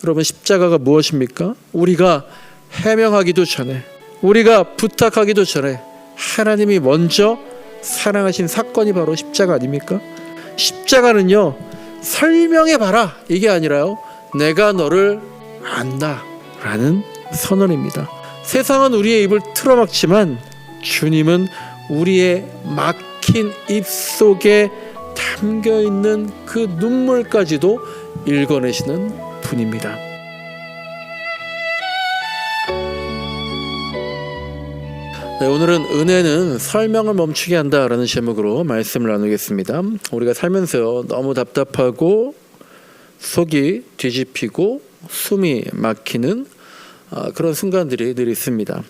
여러분, 십자가가 무엇입니까? 우리가 해명하기도 전에, 우리가 부탁하기도 전에 하나님이 먼저 사랑하신 사건이 바로 십자가 아닙니까? 십자가는요, 설명해봐라 이게 아니라요, 내가 너를 안다 라는 선언입니다. 세상은 우리의 입을 틀어막지만 주님은 우리의 막힌 입 속에 담겨있는 그 눈물까지도 읽어내시는 분입니다. 네, 오늘은 은혜는 설명을 멈추게 한다라는 제목으로 말씀을 나누겠습니다. 우리가 살면서 너무 답답하고 속이 뒤집히고 숨이 막히는 그런 순간들이 늘 있습니다.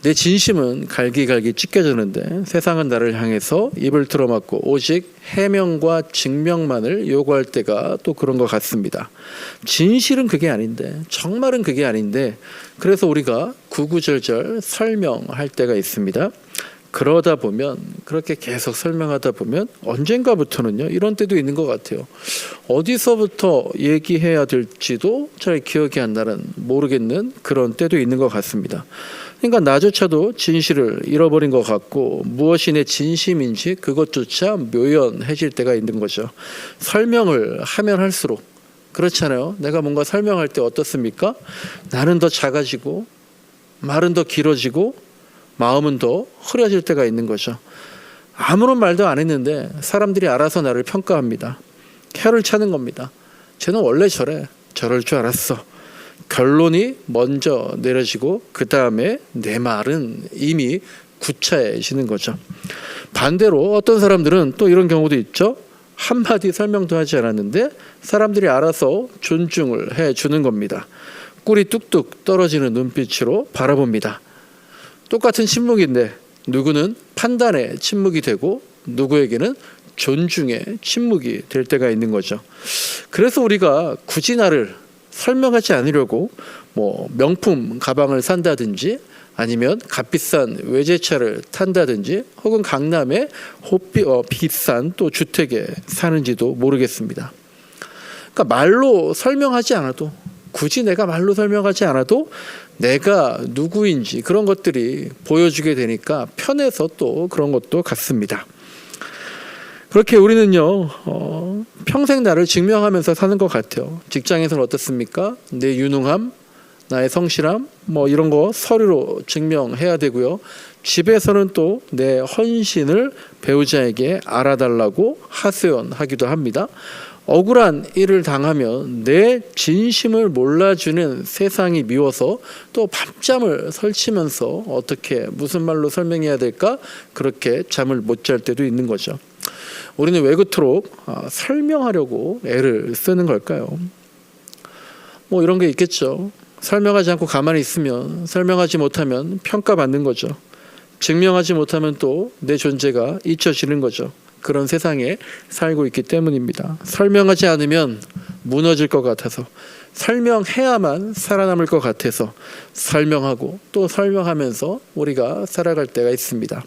내 진심은 갈기갈기 찢겨지는데 세상은 나를 향해서 입을 틀어막고 오직 해명과 증명만을 요구할 때가 또 그런 것 같습니다. 진실은 그게 아닌데, 정말은 그게 아닌데, 그래서 우리가 구구절절 설명할 때가 있습니다. 그러다 보면, 그렇게 계속 설명하다 보면 언젠가부터는요, 이런 때도 있는 것 같아요. 어디서부터 얘기해야 될지도 잘 기억이 안 나는, 모르겠는 그런 때도 있는 것 같습니다. 그러니까 나조차도 진실을 잃어버린 것 같고, 무엇이 내 진심인지 그것조차 묘연해질 때가 있는 거죠. 설명을 하면 할수록 그렇잖아요. 내가 뭔가 설명할 때 어떻습니까? 나는 더 작아지고, 말은 더 길어지고, 마음은 더 흐려질 때가 있는 거죠. 아무런 말도 안 했는데 사람들이 알아서 나를 평가합니다. 혀를 차는 겁니다. 쟤는 원래 저럴 줄 알았어. 결론이 먼저 내려지고 그 다음에 내 말은 이미 구차해지는 거죠. 반대로 어떤 사람들은 또 이런 경우도 있죠. 한마디 설명도 하지 않았는데 사람들이 알아서 존중을 해주는 겁니다. 꿀이 뚝뚝 떨어지는 눈빛으로 바라봅니다. 똑같은 침묵인데 누구는 판단의 침묵이 되고 누구에게는 존중의 침묵이 될 때가 있는 거죠. 그래서 우리가 굳이 나를 설명하지 않으려고 명품 가방을 산다든지 아니면 값비싼 외제차를 탄다든지 혹은 강남의 비싼 또 주택에 사는지도 모르겠습니다. 그러니까 말로 설명하지 않아도, 굳이 내가 말로 설명하지 않아도 내가 누구인지 그런 것들이 보여주게 되니까 편해서 또 그런 것도 같습니다. 그렇게 우리는요, 평생 나를 증명하면서 사는 것 같아요. 직장에서는 어떻습니까? 내 유능함, 나의 성실함, 이런 거 서류로 증명해야 되고요. 집에서는 또 내 헌신을 배우자에게 알아달라고 하소연하기도 합니다. 억울한 일을 당하면 내 진심을 몰라주는 세상이 미워서 또 밤잠을 설치면서 어떻게 무슨 말로 설명해야 될까? 그렇게 잠을 못 잘 때도 있는 거죠. 우리는 왜 그토록 설명하려고 애를 쓰는 걸까요? 이런 게 있겠죠. 설명하지 않고 가만히 있으면, 설명하지 못하면 평가받는 거죠. 증명하지 못하면 또 내 존재가 잊혀지는 거죠. 그런 세상에 살고 있기 때문입니다. 설명하지 않으면 무너질 것 같아서, 설명해야만 살아남을 것 같아서 설명하고 또 설명하면서 우리가 살아갈 때가 있습니다.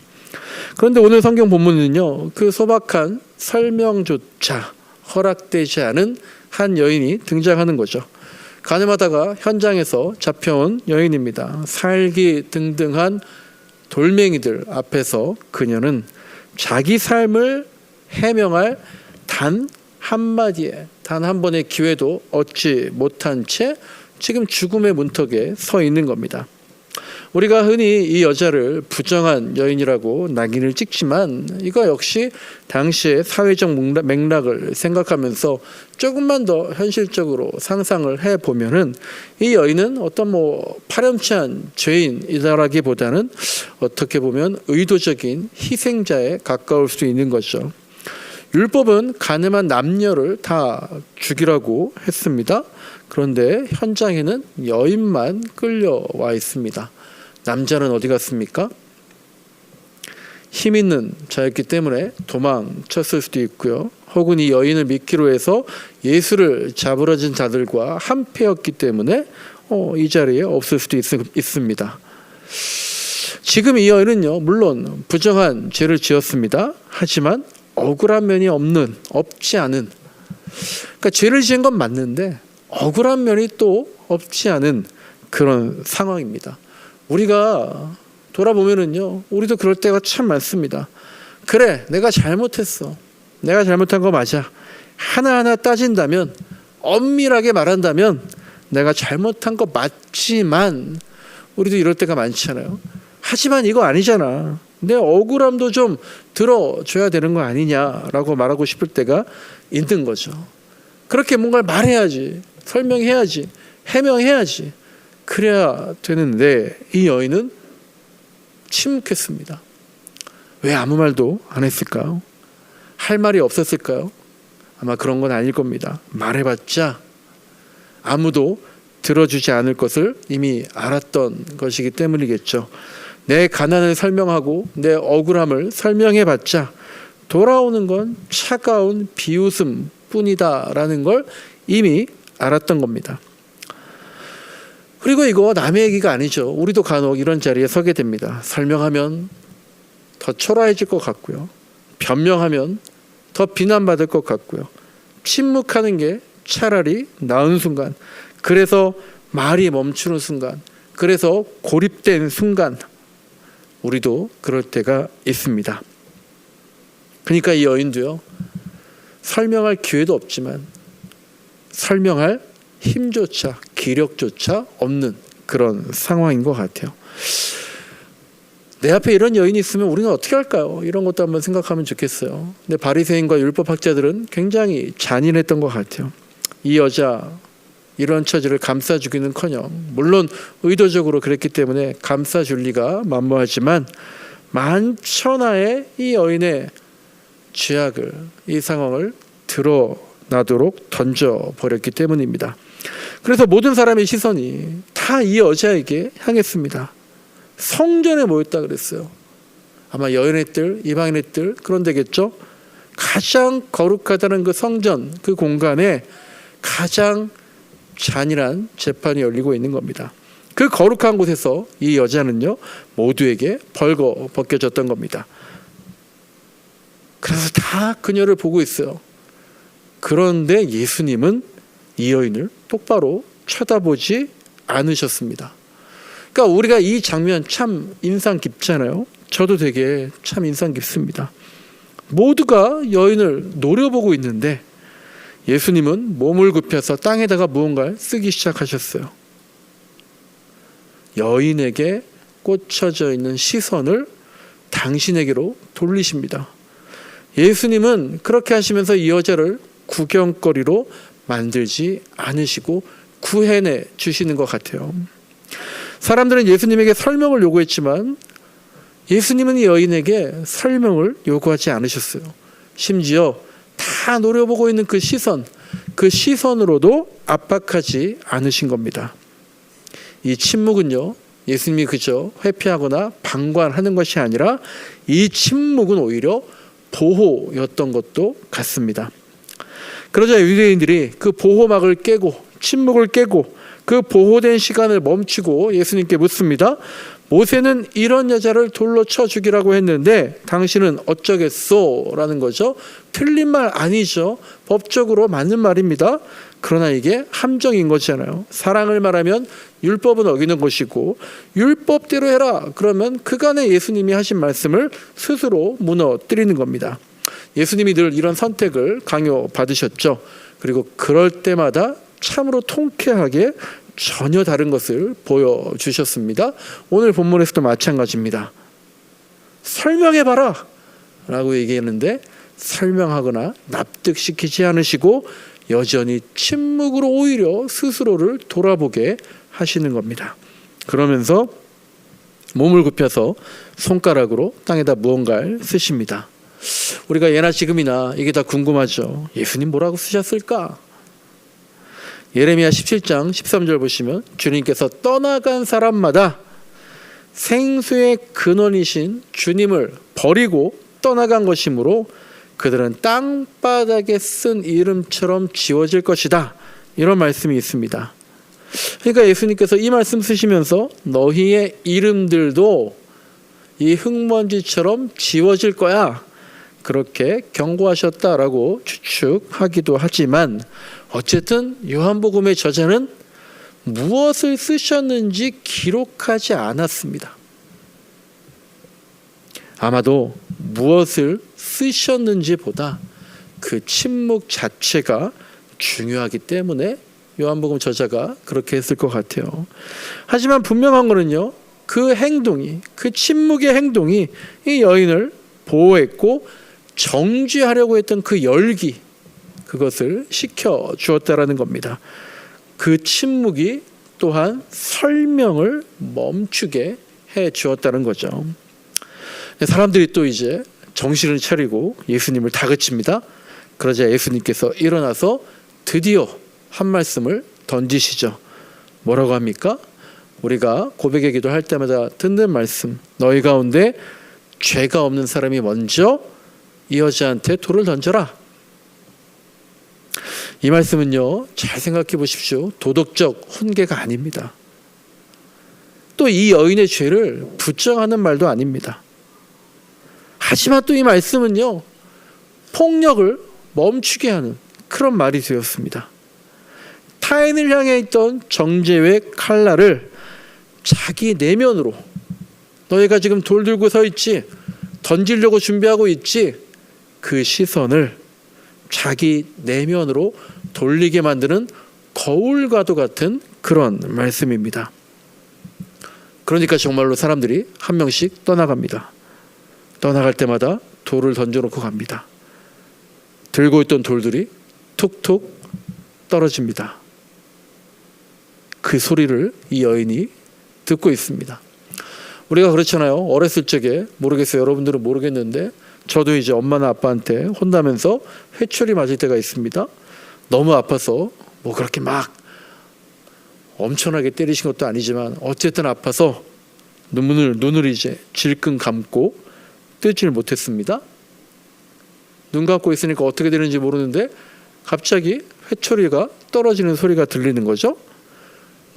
그런데 오늘 성경 본문은요, 그 소박한 설명조차 허락되지 않은 한 여인이 등장하는 거죠. 가늠하다가 현장에서 잡혀온 여인입니다. 살기등등한 돌멩이들 앞에서 그녀는 자기 삶을 해명할 단 한마디에, 단 한 번의 기회도 얻지 못한 채 지금 죽음의 문턱에 서 있는 겁니다. 우리가 흔히 이 여자를 부정한 여인이라고 낙인을 찍지만 이거 역시 당시의 사회적 맥락을 생각하면서 조금만 더 현실적으로 상상을 해보면은 이 여인은 어떤 파렴치한 죄인이다라기보다는 어떻게 보면 의도적인 희생자에 가까울 수 있는 거죠. 율법은 가늠한 남녀를 다 죽이라고 했습니다. 그런데 현장에는 여인만 끌려와 있습니다. 남자는 어디 갔습니까? 힘 있는 자였기 때문에 도망쳤을 수도 있고요. 혹은 이 여인을 믿기로 해서 예수를 잡으러 진 자들과 한패였기 때문에 이 자리에 없을 수도 있습니다. 지금 이 여인은요, 물론 부정한 죄를 지었습니다. 하지만 억울한 면이 없지 않은, 그러니까 죄를 지은 건 맞는데 억울한 면이 또 없지 않은 그런 상황입니다. 우리가 돌아보면은요, 우리도 그럴 때가 참 많습니다. 그래, 내가 잘못했어. 내가 잘못한 거 맞아. 하나하나 따진다면, 엄밀하게 말한다면 내가 잘못한 거 맞지만, 우리도 이럴 때가 많잖아요. 하지만 이거 아니잖아. 내 억울함도 좀 들어줘야 되는 거 아니냐라고 말하고 싶을 때가 있는 거죠. 그렇게 뭔가를 말해야지, 설명해야지, 해명해야지. 그래야 되는데 이 여인은 침묵했습니다. 왜 아무 말도 안 했을까요? 할 말이 없었을까요? 아마 그런 건 아닐 겁니다. 말해봤자 아무도 들어주지 않을 것을 이미 알았던 것이기 때문이겠죠. 내 가난을 설명하고 내 억울함을 설명해봤자 돌아오는 건 차가운 비웃음 뿐이다라는 걸 이미 알았던 겁니다. 그리고 이거 남의 얘기가 아니죠. 우리도 간혹 이런 자리에 서게 됩니다. 설명하면 더 초라해질 것 같고요. 변명하면 더 비난받을 것 같고요. 침묵하는 게 차라리 나은 순간, 그래서 말이 멈추는 순간, 그래서 고립된 순간, 우리도 그럴 때가 있습니다. 그러니까 이 여인도요, 설명할 기회도 없지만 설명할 힘조차 기력조차 없는 그런 상황인 것 같아요. 내 앞에 이런 여인이 있으면 우리는 어떻게 할까요? 이런 것도 한번 생각하면 좋겠어요. 근데 바리새인과 율법학자들은 굉장히 잔인했던 것 같아요. 이 여자 이런 처지를 감싸주기는커녕, 물론 의도적으로 그랬기 때문에 감싸줄 리가 만무하지만 만천하에 이 여인의 죄악을, 이 상황을 드러나도록 던져버렸기 때문입니다. 그래서 모든 사람의 시선이 다 이 여자에게 향했습니다. 성전에 모였다 그랬어요. 아마 여인의 뜰, 이방인의 뜰, 그런 데겠죠. 가장 거룩하다는 그 성전, 그 공간에 가장 잔인한 재판이 열리고 있는 겁니다. 그 거룩한 곳에서 이 여자는요, 모두에게 벌거벗겨졌던 겁니다. 그래서 다 그녀를 보고 있어요. 그런데 예수님은 이 여인을 똑바로 쳐다보지 않으셨습니다. 그러니까 우리가 이 장면 참 인상 깊잖아요. 저도 되게 참 인상 깊습니다. 모두가 여인을 노려보고 있는데 예수님은 몸을 굽혀서 땅에다가 무언가를 쓰기 시작하셨어요. 여인에게 꽂혀져 있는 시선을 당신에게로 돌리십니다. 예수님은 그렇게 하시면서 이 여자를 구경거리로 만들지 않으시고 구해내 주시는 것 같아요. 사람들은 예수님에게 설명을 요구했지만 예수님은 이 여인에게 설명을 요구하지 않으셨어요. 심지어 다 노려보고 있는 그 시선, 그 시선으로도 압박하지 않으신 겁니다. 이 침묵은요, 예수님이 그저 회피하거나 방관하는 것이 아니라 이 침묵은 오히려 보호였던 것도 같습니다. 그러자 유대인들이 그 보호막을 깨고 침묵을 깨고 그 보호된 시간을 멈추고 예수님께 묻습니다. 모세는 이런 여자를 돌로 쳐 죽이라고 했는데 당신은 어쩌겠소? 라는 거죠. 틀린 말 아니죠. 법적으로 맞는 말입니다. 그러나 이게 함정인 거잖아요. 사랑을 말하면 율법은 어기는 것이고 율법대로 해라. 그러면 그간에 예수님이 하신 말씀을 스스로 무너뜨리는 겁니다. 예수님이 늘 이런 선택을 강요받으셨죠. 그리고 그럴 때마다 참으로 통쾌하게 전혀 다른 것을 보여주셨습니다. 오늘 본문에서도 마찬가지입니다. 설명해봐라 라고 얘기했는데 설명하거나 납득시키지 않으시고 여전히 침묵으로 오히려 스스로를 돌아보게 하시는 겁니다. 그러면서 몸을 굽혀서 손가락으로 땅에다 무언가를 쓰십니다. 우리가 예나 지금이나 이게 다 궁금하죠. 예수님 뭐라고 쓰셨을까? 예레미야 17장 13절 보시면 주님께서 떠나간 사람마다 생수의 근원이신 주님을 버리고 떠나간 것이므로 그들은 땅바닥에 쓴 이름처럼 지워질 것이다. 이런 말씀이 있습니다. 그러니까 예수님께서 이 말씀 쓰시면서 너희의 이름들도 이 흙먼지처럼 지워질 거야. 그렇게 경고하셨다라고 추측하기도 하지만 어쨌든 요한복음의 저자는 무엇을 쓰셨는지 기록하지 않았습니다. 아마도 무엇을 쓰셨는지보다 그 침묵 자체가 중요하기 때문에 요한복음 저자가 그렇게 했을 것 같아요. 하지만 분명한 거는요, 그 행동이, 그 침묵의 행동이 이 여인을 보호했고 정죄하려고 했던 그 열기, 그것을 식혀 주었다라는 겁니다. 그 침묵이 또한 설명을 멈추게 해 주었다는 거죠. 사람들이 또 이제 정신을 차리고 예수님을 다그칩니다. 그러자 예수님께서 일어나서 드디어 한 말씀을 던지시죠. 뭐라고 합니까? 우리가 고백의 기도할 때마다 듣는 말씀, 너희 가운데 죄가 없는 사람이 먼저 이 여자한테 돌을 던져라. 이 말씀은요, 잘 생각해 보십시오. 도덕적 훈계가 아닙니다. 또 이 여인의 죄를 부정하는 말도 아닙니다. 하지만 또 이 말씀은요, 폭력을 멈추게 하는 그런 말이 되었습니다. 타인을 향해 있던 정죄의 칼날을 자기 내면으로, 너희가 지금 돌 들고 서 있지, 던지려고 준비하고 있지, 그 시선을 자기 내면으로 돌리게 만드는 거울과도 같은 그런 말씀입니다. 그러니까 정말로 사람들이 한 명씩 떠나갑니다. 떠나갈 때마다 돌을 던져놓고 갑니다. 들고 있던 돌들이 툭툭 떨어집니다. 그 소리를 이 여인이 듣고 있습니다. 우리가 그렇잖아요. 어렸을 적에, 모르겠어요. 여러분들은 모르겠는데 저도 이제 엄마나 아빠한테 혼나면서 회초리 맞을 때가 있습니다. 너무 아파서 뭐 그렇게 막 엄청나게 때리신 것도 아니지만 어쨌든 아파서 눈을 이제 질끈 감고 뜨지를 못했습니다. 눈 감고 있으니까 어떻게 되는지 모르는데 갑자기 회초리가 떨어지는 소리가 들리는 거죠.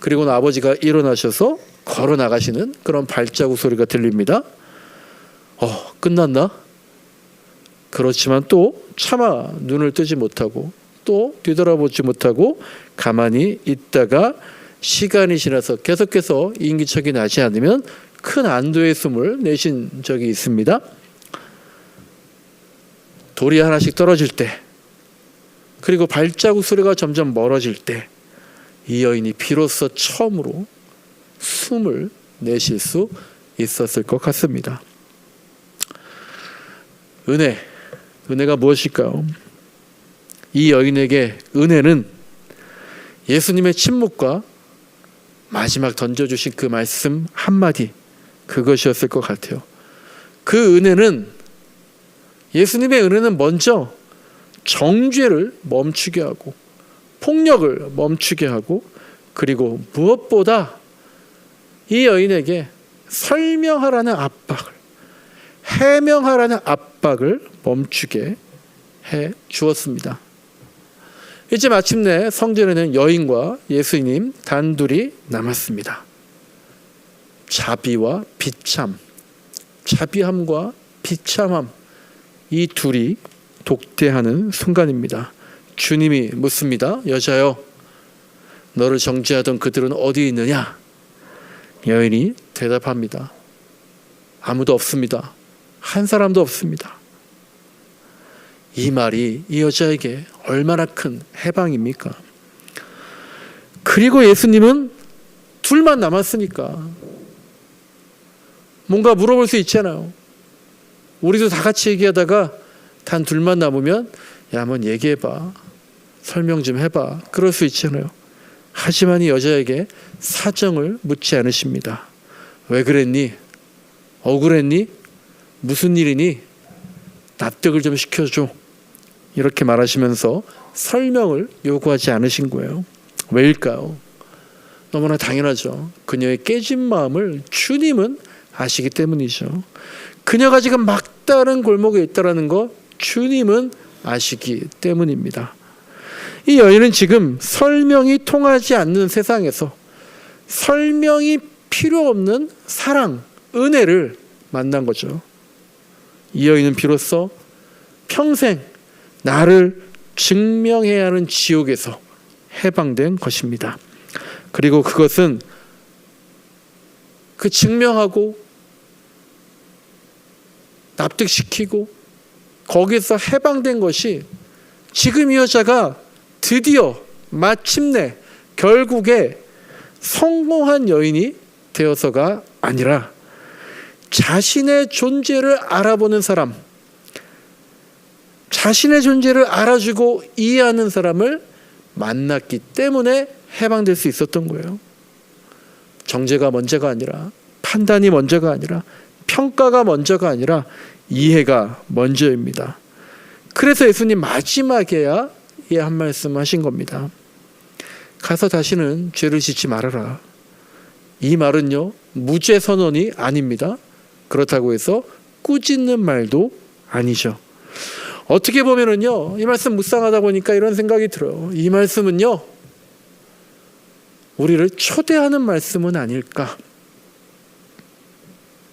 그리고는 아버지가 일어나셔서 걸어 나가시는 그런 발자국 소리가 들립니다. 끝났나? 그렇지만 또 차마 눈을 뜨지 못하고 또 뒤돌아보지 못하고 가만히 있다가 시간이 지나서 계속해서 인기척이 나지 않으면 큰 안도의 숨을 내신 적이 있습니다. 돌이 하나씩 떨어질 때, 그리고 발자국 소리가 점점 멀어질 때, 이 여인이 비로소 처음으로 숨을 내쉴 수 있었을 것 같습니다. 은혜가 무엇일까요? 이 여인에게 은혜는 예수님의 침묵과 마지막 던져주신 그 말씀 한마디, 그것이었을 것 같아요. 그 은혜는, 예수님의 은혜는 먼저 정죄를 멈추게 하고 폭력을 멈추게 하고, 그리고 무엇보다 이 여인에게 설명하라는 압박을, 해명하라는 압박을 멈추게 해 주었습니다. 이제 마침내 성전에는 여인과 예수님 단둘이 남았습니다. 자비와 비참, 자비함과 비참함, 이 둘이 독대하는 순간입니다. 주님이 묻습니다. 여자여, 너를 정죄하던 그들은 어디 있느냐? 여인이 대답합니다. 아무도 없습니다. 한 사람도 없습니다. 이 말이 이 여자에게 얼마나 큰 해방입니까? 그리고 예수님은 둘만 남았으니까 뭔가 물어볼 수 있잖아요. 우리도 다 같이 얘기하다가 단 둘만 남으면 야, 한번 얘기해봐, 설명 좀 해봐, 그럴 수 있잖아요. 하지만 이 여자에게 사정을 묻지 않으십니다. 왜 그랬니? 억울했니? 무슨 일이니? 납득을 좀 시켜줘, 이렇게 말하시면서 설명을 요구하지 않으신 거예요. 왜일까요? 너무나 당연하죠. 그녀의 깨진 마음을 주님은 아시기 때문이죠. 그녀가 지금 막다른 골목에 있다는 거 주님은 아시기 때문입니다. 이 여인은 지금 설명이 통하지 않는 세상에서 설명이 필요 없는 사랑, 은혜를 만난 거죠. 이 여인은 비로소 평생 나를 증명해야 하는 지옥에서 해방된 것입니다. 그리고 그것은 그 증명하고 납득시키고 거기서 해방된 것이 지금 이 여자가 드디어 마침내 결국에 성공한 여인이 되어서가 아니라 자신의 존재를 알아보는 사람, 자신의 존재를 알아주고 이해하는 사람을 만났기 때문에 해방될 수 있었던 거예요. 정죄가 먼저가 아니라, 판단이 먼저가 아니라, 평가가 먼저가 아니라 이해가 먼저입니다. 그래서 예수님 마지막에야 이 한 말씀 하신 겁니다. 가서 다시는 죄를 짓지 말아라. 이 말은요, 무죄 선언이 아닙니다. 그렇다고 해서 꾸짖는 말도 아니죠. 어떻게 보면은요, 이 말씀 묵상하다 보니까 이런 생각이 들어요. 이 말씀은요, 우리를 초대하는 말씀은 아닐까.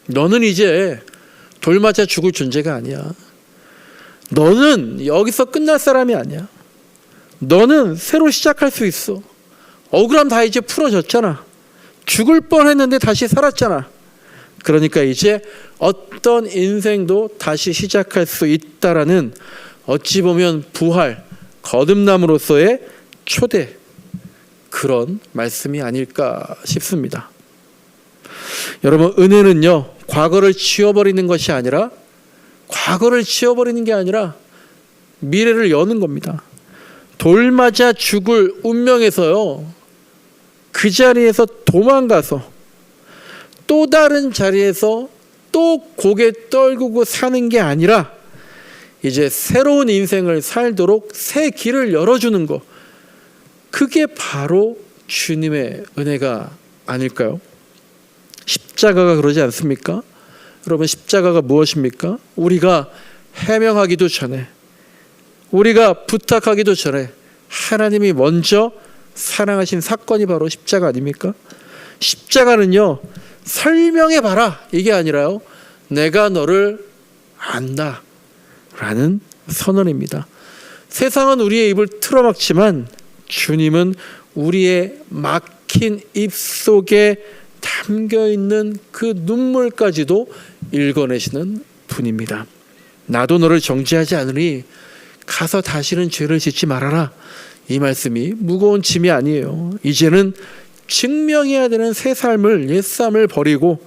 너는 이제 돌 맞아 죽을 존재가 아니야. 너는 여기서 끝날 사람이 아니야. 너는 새로 시작할 수 있어. 억울함 다 이제 풀어졌잖아. 죽을 뻔했는데 다시 살았잖아. 그러니까 이제 어떤 인생도 다시 시작할 수 있다라는 어찌 보면 부활, 거듭남으로서의 초대, 그런 말씀이 아닐까 싶습니다. 여러분, 은혜는요, 과거를 지워버리는 것이 아니라, 과거를 지워버리는 게 아니라 미래를 여는 겁니다. 돌 맞아 죽을 운명에서요, 그 자리에서 도망가서 또 다른 자리에서 또 고개 떨구고 사는 게 아니라 이제 새로운 인생을 살도록 새 길을 열어주는 것, 그게 바로 주님의 은혜가 아닐까요? 십자가가 그러지 않습니까? 여러분, 십자가가 무엇입니까? 우리가 해명하기도 전에, 우리가 부탁하기도 전에 하나님이 먼저 사랑하신 사건이 바로 십자가 아닙니까? 십자가는요, 설명해봐라 이게 아니라요, 내가 너를 안다 라는 선언입니다. 세상은 우리의 입을 틀어막지만 주님은 우리의 막힌 입 속에 담겨있는 그 눈물까지도 읽어내시는 분입니다. 나도 너를 정죄하지 않으니 가서 다시는 죄를 짓지 말아라. 이 말씀이 무거운 짐이 아니에요. 이제는 증명해야 되는 새 삶을, 옛 삶을 버리고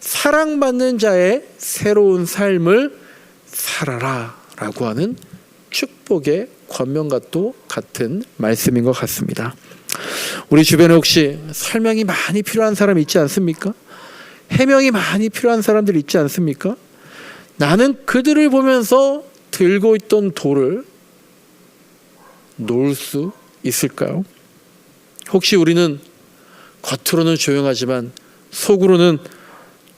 사랑받는 자의 새로운 삶을 살아라 라고 하는 축복의 권면과도 같은 말씀인 것 같습니다. 우리 주변에 혹시 설명이 많이 필요한 사람 있지 않습니까? 해명이 많이 필요한 사람들 있지 않습니까? 나는 그들을 보면서 들고 있던 돌을 놓을 수 있을까요? 혹시 우리는 겉으로는 조용하지만 속으로는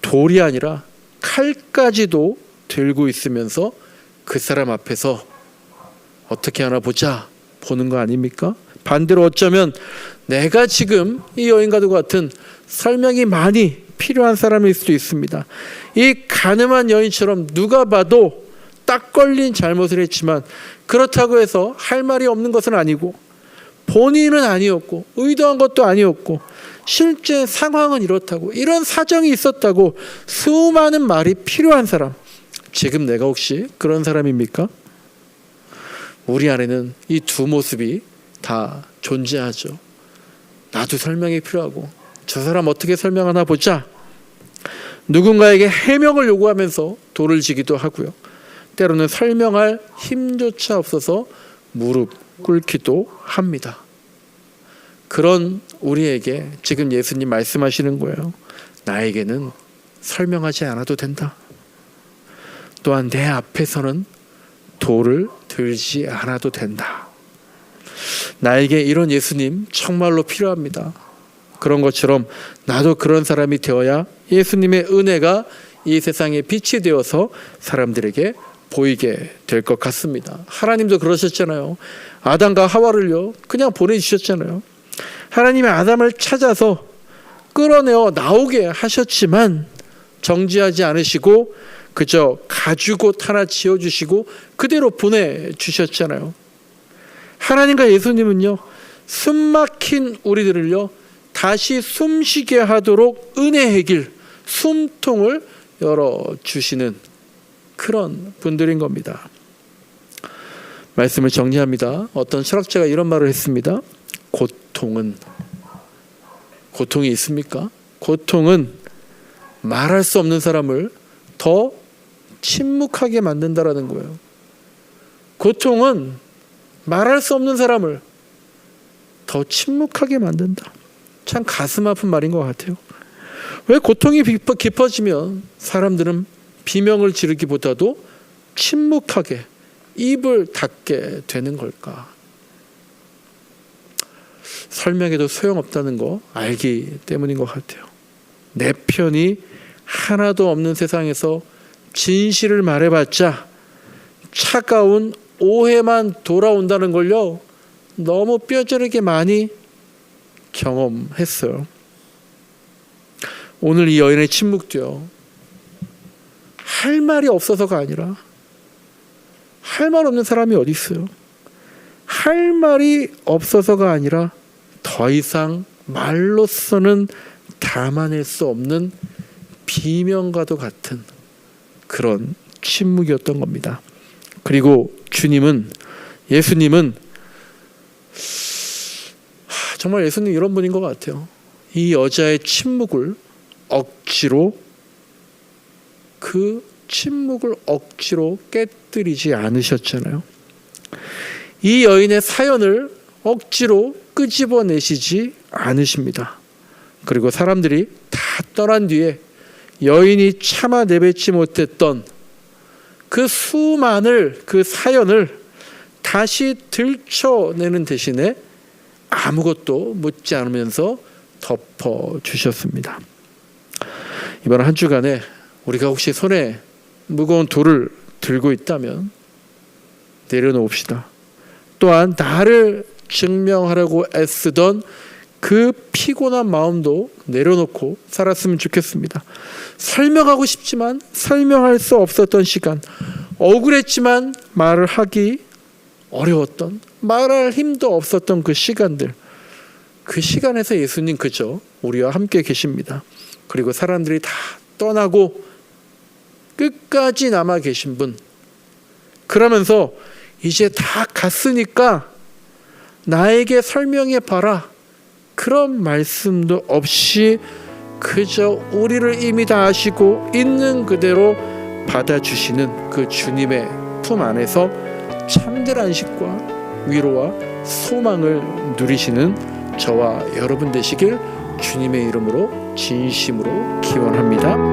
돌이 아니라 칼까지도 들고 있으면서 그 사람 앞에서 어떻게 하나 보자 보는 거 아닙니까? 반대로 어쩌면 내가 지금 이 여인과도 같은 설명이 많이 필요한 사람일 수도 있습니다. 이 가늠한 여인처럼 누가 봐도 딱 걸린 잘못을 했지만 그렇다고 해서 할 말이 없는 것은 아니고, 본인은 아니었고 의도한 것도 아니었고 실제 상황은 이렇다고, 이런 사정이 있었다고 수많은 말이 필요한 사람, 지금 내가 혹시 그런 사람입니까? 우리 안에는 이 두 모습이 다 존재하죠. 나도 설명이 필요하고 저 사람 어떻게 설명하나 보자. 누군가에게 해명을 요구하면서 돌을 지기도 하고요. 때로는 설명할 힘조차 없어서 무릎 꿇기도 합니다. 그런 우리에게 지금 예수님 말씀하시는 거예요. 나에게는 설명하지 않아도 된다. 또한 내 앞에서는 돌을 들지 않아도 된다. 나에게 이런 예수님 정말로 필요합니다. 그런 것처럼 나도 그런 사람이 되어야 예수님의 은혜가 이 세상에 빛이 되어서 사람들에게 보이게 될 것 같습니다. 하나님도 그러셨잖아요. 아담과 하와를요, 그냥 보내주셨잖아요. 하나님이 아담을 찾아서 끌어내어 나오게 하셨지만 정지하지 않으시고 그저 가죽옷 하나 지어주시고 그대로 보내주셨잖아요. 하나님과 예수님은요, 숨막힌 우리들을요 다시 숨쉬게 하도록 은혜의 길, 숨통을 열어주시는 그런 분들인 겁니다. 말씀을 정리합니다. 어떤 철학자가 이런 말을 했습니다. 고통이 있습니까? 고통은 말할 수 없는 사람을 더 침묵하게 만든다라는 거예요. 고통은 말할 수 없는 사람을 더 침묵하게 만든다. 참 가슴 아픈 말인 것 같아요. 왜 고통이 깊어지면 사람들은 비명을 지르기보다도 침묵하게 입을 닫게 되는 걸까? 설명해도 소용없다는 거 알기 때문인 것 같아요. 내 편이 하나도 없는 세상에서 진실을 말해봤자 차가운 오해만 돌아온다는 걸요 너무 뼈저리게 많이 경험했어요. 오늘 이 여인의 침묵도요, 할 말이 없어서가 아니라, 할 말 없는 사람이 어디 있어요? 할 말이 없어서가 아니라 더 이상 말로서는 담아낼 수 없는 비명과도 같은 그런 침묵이었던 겁니다. 그리고 예수님은 정말 예수님 이런 분인 것 같아요. 이 여자의 침묵을 억지로 깨뜨리지 않으셨잖아요. 이 여인의 사연을 억지로 끄집어내시지 않으십니다. 그리고 사람들이 다 떠난 뒤에 여인이 참아 내뱉지 못했던 그 수많은 그 사연을 다시 들춰내는 대신에 아무것도 묻지 않으면서 덮어주셨습니다. 이번 한 주간에 우리가 혹시 손에 무거운 돌을 들고 있다면 내려놓읍시다. 또한 나를 증명하려고 애쓰던 그 피곤한 마음도 내려놓고 살았으면 좋겠습니다. 설명하고 싶지만 설명할 수 없었던 시간, 억울했지만 말을 하기 어려웠던, 말할 힘도 없었던 그 시간들, 그 시간에서 예수님 그저 우리와 함께 계십니다. 그리고 사람들이 다 떠나고 끝까지 남아 계신 분, 그러면서 이제 다 갔으니까 나에게 설명해 봐라, 그런 말씀도 없이 그저 우리를 이미 다 아시고 있는 그대로 받아주시는 그 주님의 품 안에서 참된 안식과 위로와 소망을 누리시는 저와 여러분 되시길 주님의 이름으로 진심으로 기원합니다.